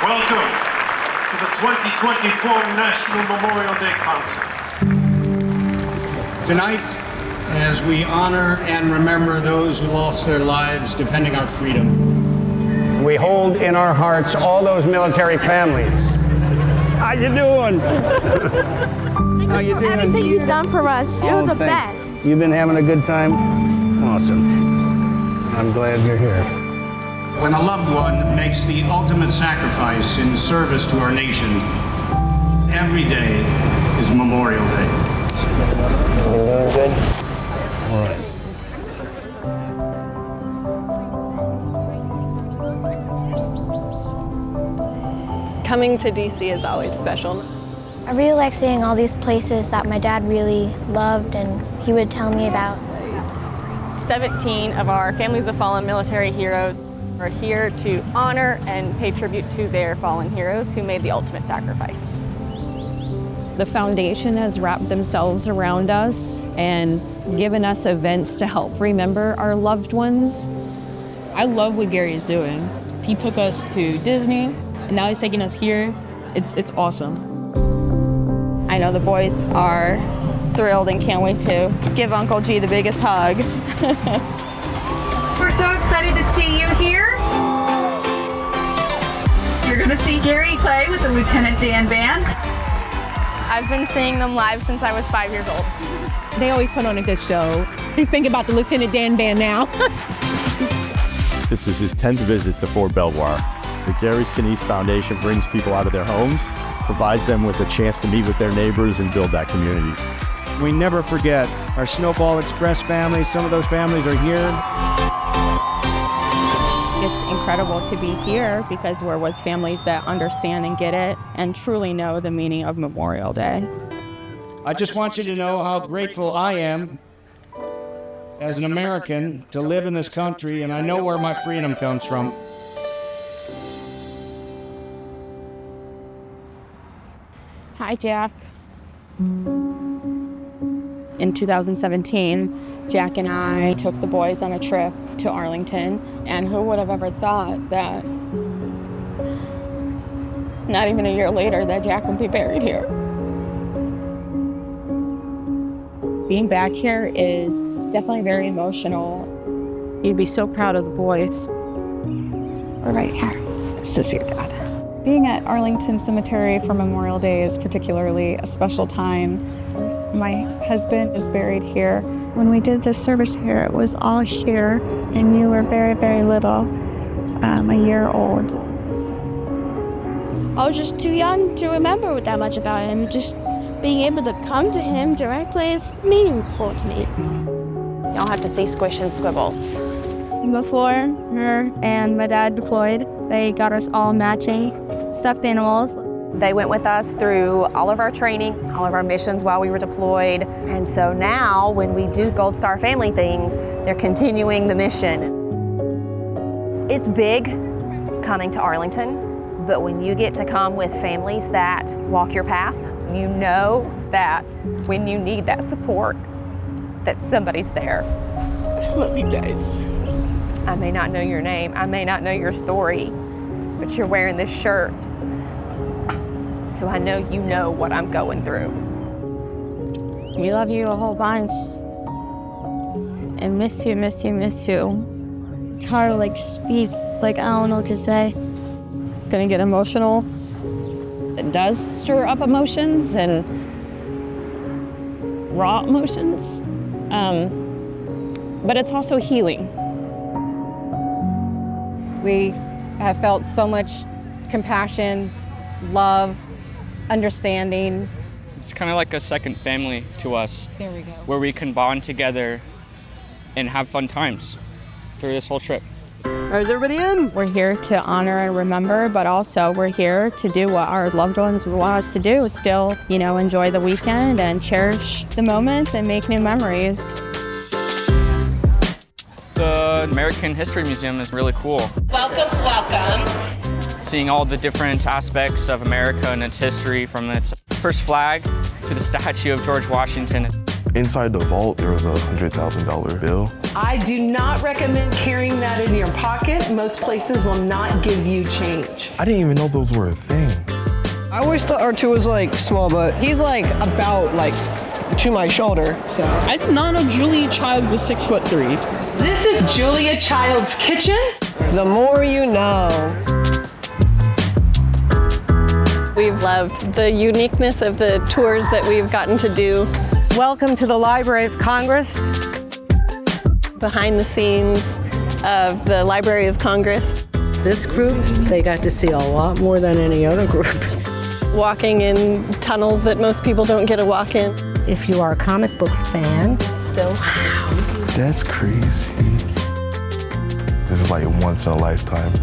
Welcome to the 2024 National Memorial Day Concert. Tonight, as we honor and remember those who lost their lives defending our freedom, we hold in our hearts all those military families. How you doing? How you doing? Everything you've done for us, you're the best. You've been having a good time? Awesome. I'm glad you're here. When a loved one makes the ultimate sacrifice in service to our nation, every day is Memorial Day. You doing good? All right. Coming to DC is always special. I really like seeing all these places that my dad really loved and he would tell me about. 17 of our Families of Fallen Military Heroes are here to honor and pay tribute to their fallen heroes who made the ultimate sacrifice. The foundation has wrapped themselves around us and given us events to help remember our loved ones. I love what Gary is doing. He took us to Disney and now he's taking us here. It's awesome. I know the boys are thrilled and can't wait to give Uncle G the biggest hug. We're so excited to see you here. You're going to see Gary play with the Lieutenant Dan Band. I've been seeing them live since I was 5 years old. They always put on a good show. He's thinking about the Lieutenant Dan Band now. This is his 10th visit to Fort Belvoir. The Gary Sinise Foundation brings people out of their homes, provides them with a chance to meet with their neighbors and build that community. We never forget our Snowball Express family. Some of those families are here. It's incredible to be here because we're with families that understand and get it and truly know the meaning of Memorial Day. I just want you to know how grateful I am as an American to live in this country, and I know where my freedom comes from. Hi, Jack. In 2017, Jack and I took the boys on a trip to Arlington, and who would have ever thought that not even a year later that Jack would be buried here. Being back here is definitely very emotional. You'd be so proud of the boys. We're right here. This is your dad. Being at Arlington Cemetery for Memorial Day is particularly a special time. My husband is buried here. When we did this service here, it was all here, and you were very, very little, a year old. I was just too young to remember that much about him. Just being able to come to him directly is meaningful to me. Y'all have to see Squish and Squibbles. Before her and my dad deployed, they got us all matching stuffed animals. They went with us through all of our training, all of our missions while we were deployed. And so now when we do Gold Star family things, they're continuing the mission. It's big coming to Arlington, but when you get to come with families that walk your path, you know that when you need that support, that somebody's there. I love you guys. I may not know your name, I may not know your story, but you're wearing this shirt. So I know you know what I'm going through. We love you a whole bunch. And miss you, miss you, miss you. It's hard to speak, I don't know what to say. Gonna get emotional. It does stir up emotions and raw emotions, but it's also healing. We have felt so much compassion, love, understanding. It's kind of like a second family to us. There we go. Where we can bond together and have fun times through this whole trip. All right, is everybody in? We're here to honor and remember, but also we're here to do what our loved ones want us to do. Still, enjoy the weekend and cherish the moments and make new memories. The American History Museum is really cool. Welcome, welcome. Seeing all the different aspects of America and its history, from its first flag to the statue of George Washington. Inside the vault, there was a $100,000 bill. I do not recommend carrying that in your pocket. Most places will not give you change. I didn't even know those were a thing. I wish the R2 was like small, but he's like about like to my shoulder, so. I did not know Julia Child was 6'3". This is Julia Child's kitchen. The more you know. We've loved the uniqueness of the tours that we've gotten to do. Welcome to the Library of Congress. Behind the scenes of the Library of Congress. This group, they got to see a lot more than any other group. Walking in tunnels that most people don't get to walk in. If you are a comic books fan, still. Wow. That's crazy. This is like once in a lifetime.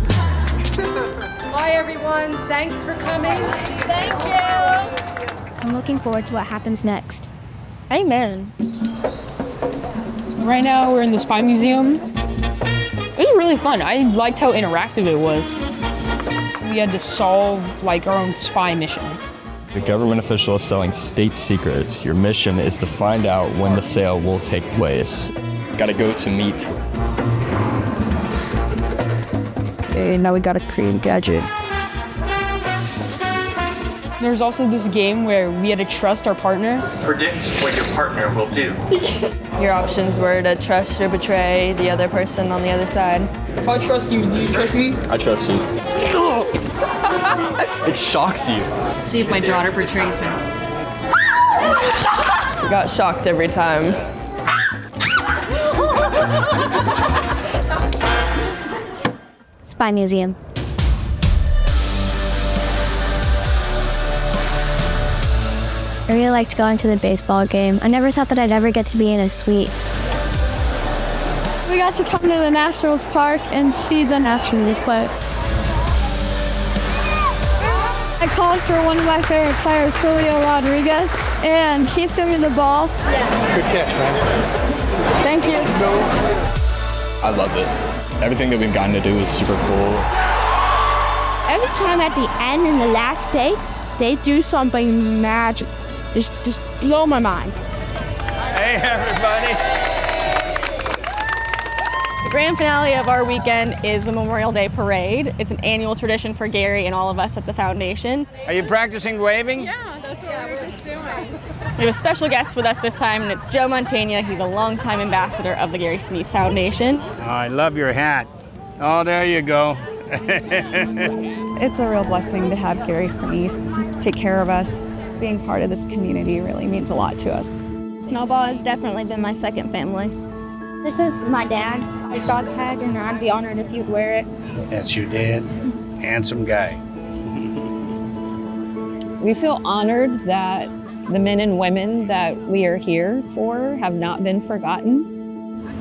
Bye, everyone. Thanks for coming. Thank you. I'm looking forward to what happens next. Amen. Right now we're in the Spy Museum. It was really fun. I liked how interactive it was. We had to solve like our own spy mission. The government official is selling state secrets. Your mission is to find out when the sale will take place. Gotta go to meet. Okay, now we gotta create a gadget. There was also this game where we had to trust our partner. Predict what your partner will do. Your options were to trust or betray the other person on the other side. If I trust you, do you trust me? I trust you. It shocks you. See if my daughter betrays me. We got shocked every time. Spy Museum. I really liked going to the baseball game. I never thought that I'd ever get to be in a suite. We got to come to the Nationals Park and see the Nationals play. I called for one of my favorite players, Julio Rodriguez, and he threw me the ball. Good catch, man. Thank you. I love it. Everything that we've gotten to do is super cool. Every time at the end and the last day, they do something magic. Just blow my mind. Hey, everybody. The grand finale of our weekend is the Memorial Day Parade. It's an annual tradition for Gary and all of us at the foundation. Are you practicing waving? Yeah, that's what we were just doing. We have a special guest with us this time, and it's Joe Montana. He's a longtime ambassador of the Gary Sinise Foundation. Oh, I love your hat. Oh, there you go. It's a real blessing to have Gary Sinise take care of us. Being part of this community really means a lot to us. Snowball has definitely been my second family. This is my dad, his dog tag, and I'd be honored if you'd wear it. That's your dad. Handsome guy. We feel honored that the men and women that we are here for have not been forgotten.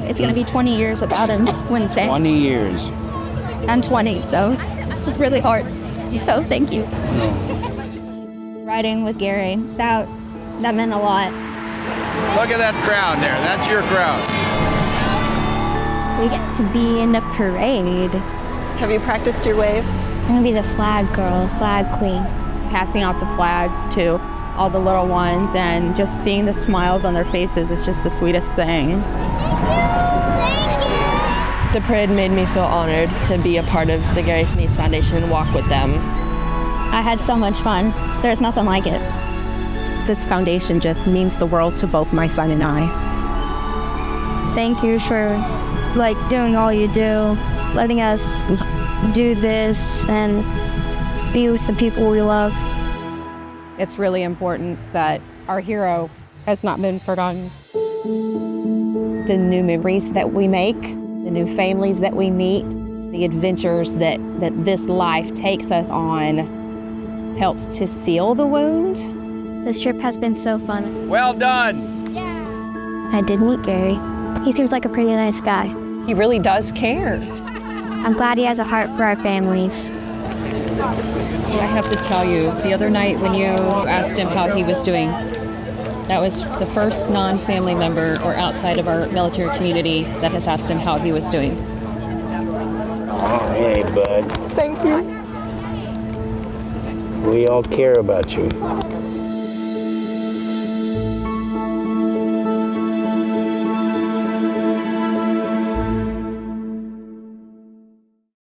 It's gonna be 20 years without him Wednesday. 20 years. I'm 20, so it's really hard. So thank you. No. Riding with Gary, that meant a lot. Look at that crowd there. That's your crowd. We get to be in the parade. Have you practiced your wave? I'm gonna be the flag girl, flag queen. Passing out the flags to all the little ones and just seeing the smiles on their faces is just the sweetest thing. The parade made me feel honored to be a part of the Gary Sinise Foundation and walk with them. I had so much fun. There's nothing like it. This foundation just means the world to both my son and I. Thank you for doing all you do, letting us do this and be with the people we love. It's really important that our hero has not been forgotten. The new memories that we make, the new families that we meet, the adventures that this life takes us on helps to seal the wound. This trip has been so fun. Well done. Yeah. I did meet Gary. He seems like a pretty nice guy. He really does care. I'm glad he has a heart for our families. I have to tell you, the other night when you asked him how he was doing, that was the first non-family member or outside of our military community that has asked him how he was doing. Oh, hey, bud. Thank you. We all care about you.